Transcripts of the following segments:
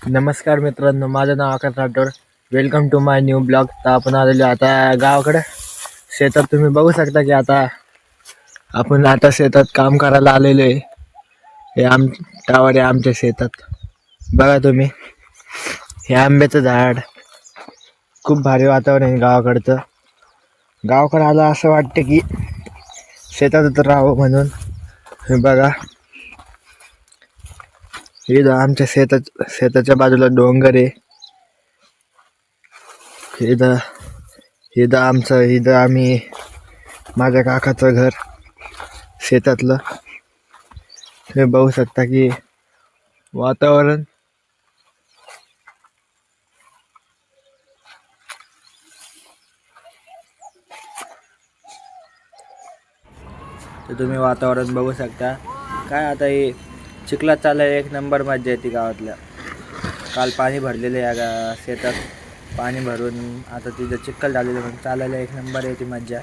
नमस्कार मित्रांनो, माझं नाव Akash Rathod. Welcome to my new blog. तर आपण आलेलो आता गावाकडे शेतात. तुम्ही बघू शकता की आपण आता शेतात काम करायला आलेलो आहे. हे टावर आहे आमच्या शेतात. बघा तुम्ही, हे आंब्याचं झाड. खूप भारी वातावरण आहे गावाकडचं. गावाकडे आलं असं वाटतं की शेतातच राहावं म्हणून. हे बघा, इथं आमच्या शेताच्या बाजूला डोंगर आहे. इथं इथं आम्ही, माझ्या काकाचं घर शेतातलं. तुम्ही बघू शकता की वातावरण तुम्ही वातावरण बघू शकता. काय आता हे चिखलात चालायला एक नंबर मजा येते गावातल्या. काल पाणी भरलेलं या शेतात. पाणी भरून आता तिथं चिखल झालेलं म्हणून चालायला एक नंबर येते मज्जा.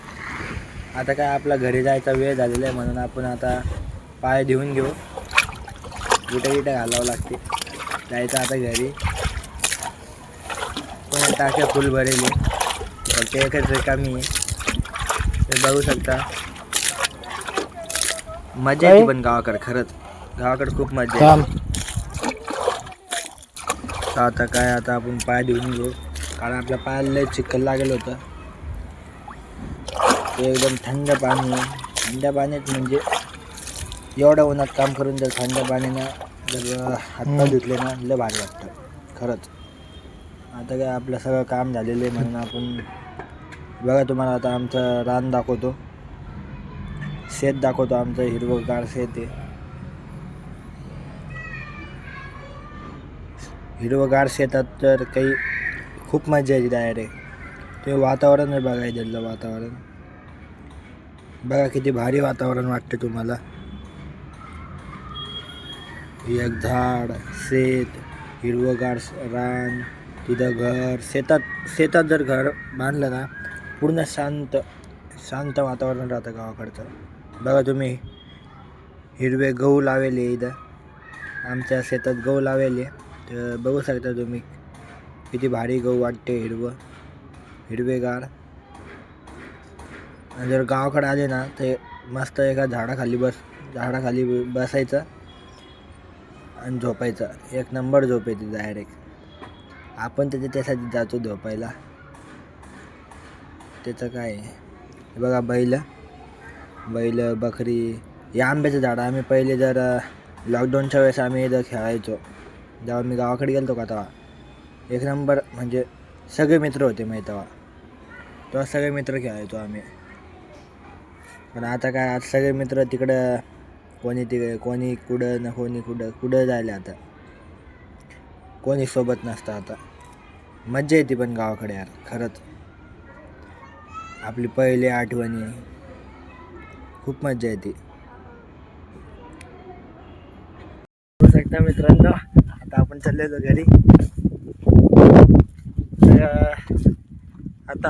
आता काय आपला घरी जायचा वेळ झालेला आहे म्हणून आपण आता पाय धुवून घेऊ. इटं घालावं लागते. जायचं आता घरी. पण टाक्या फुल भरेली, फक्त एकच रिकामी आहे. ते बघू शकता. मजा येते पण गावाकडे. खरंच गावाकडे खूप मजा येते. आता आपण पाय धुवून घेऊ, कारण आपल्या पायाला लय चिखल लागेल होतं. ते एकदम थंड पाणी आहे. थंड पाण्यात म्हणजे एवढ्या उन्हात काम करून जर थंड पाण्यानं जर हातपाय धुतले ना, लय भारी वाटतं खरंच. आता काय आपलं सगळं काम झालेलं आहे म्हणून आपण बघा, तुम्हाला आता आमचं रान दाखवतो, शेत दाखवतो. आमचं हिरवंगार शेत आहे. हिरवंगार शेतात तर काही खूप मजा येते डायरेक्ट. ते वातावरण आहे बघा, इथलं वातावरण बघा किती भारी वातावरण वाटते तुम्हाला. एक झाड, शेत, हिरवंगार रान, तिथं घर. शेतात जर घर बांधलं ना, पूर्ण शांत वातावरण राहतं गावाकडचं. बघा तुम्ही, हिरवे गहू लावले इथं. आमच्या शेतात गहू लावले, तर बघू शकता तुम्ही किती भारी गहू वाटते. हिरवेगार. आणि जर गावाकडे आले ना, ते मस्त एका झाडाखाली बसायचं आणि झोपायचं. एक नंबर झोप येते डायरेक्ट. आपण त्यासाठी जातो झोपायला. त्याचं काय आहे बघा, बैल, बकरी. या आंब्याचं झाड आम्ही पहिले जर लॉकडाऊनच्या वेळेस आम्ही इथं खेळायचो. जेव्हा मी गावाकडे गेलो का, तेव्हा एक नंबर म्हणजे सगळे मित्र होते माहीत. तेव्हा सगळे मित्र खेळायचो आम्ही. पण आता काय, आज सगळे मित्र तिकडं, कोणी कुठं ना कुठं जायला. आता कोणी सोबत नसतं. आता मज्जा येते पण गावाकडे यार, खरंच. आपली पहिली आठवणी, खूप मज्जा येते. बघू शकता मित्रांनो, आता आपण चाललेलो घरी. आता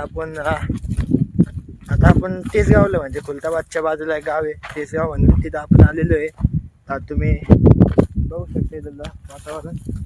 आपण तेसगावला, म्हणजे खुलताबादच्या बाजूला एक गाव आहे तेसगाव म्हणून, तिथं आपण आलेलो आहे. तर तुम्ही बघू शकता इथलं वातावरण.